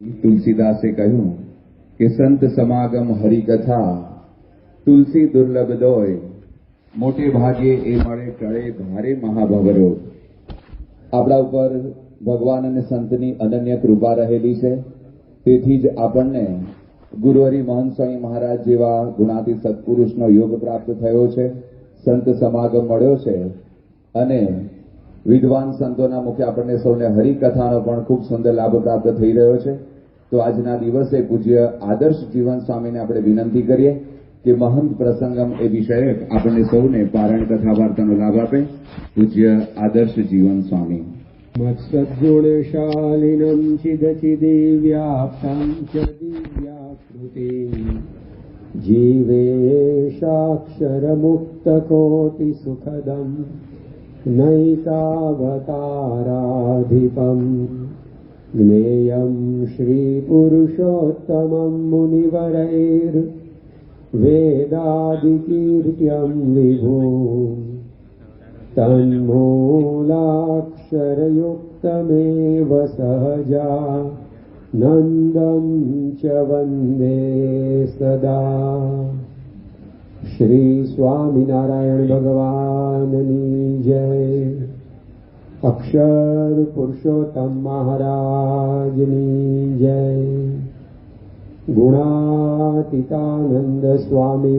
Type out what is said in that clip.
તુલસીદાસે કહ્યું કે સંત સમાગમ હરિકથા તુલસી દુર્લભ દોય, મોટે ભાગે એ મળે ટળે ભારે મહાભવરો. આપણા ઉપર ભગવાન અને સંતની અનન્ય કૃપા રહેલી છે. તેથી જ આપણને ગુરુહરિ મહંત સ્વામી મહારાજ જેવા ગુણાતી સત્પુરુષનો યોગ પ્રાપ્ત થયો છે, સંત સમાગમ મળ્યો છે અને વિદ્વાન સંતોના મુખે આપણને સૌને હરિકથાનો પણ ખૂબ સુંદર લાભ પ્રાપ્ત થઈ રહ્યો છે. તો આજના દિવસે પૂજ્ય આદર્શ જીવન સ્વામીને આપણે વિનંતી કરીએ કે મહંત પ્રસંગમ એ વિષયક આપણને સૌને પારાયણ કથા વાર્તાનો લાભ આપે. પૂજ્ય આદર્શ જીવન સ્વામી. મત્સદ્ગુણશાલિનમ ચિદચિદિવ્યાપ્તમ ચ દિવ્યાકૃતિ જીવેશાક્ષરમુક્તકોટિ સુખદમ નૈકાવતારાધિપમ જ્ઞેયં શ્રીપુરુષોત્તમં મુનિવરૈર વેદાદિકીર્ત્યં વિભું તન્મૂલાક્ષરયુક્તમેવ સહજા નંદં ચ વંદે સદા. શ્રી સ્વામિનારાયણ ભગવાનની જય. અક્ષર પુરુષોત્તમ મહારાજની જય. ગુણાતીતાનંદ સ્વામી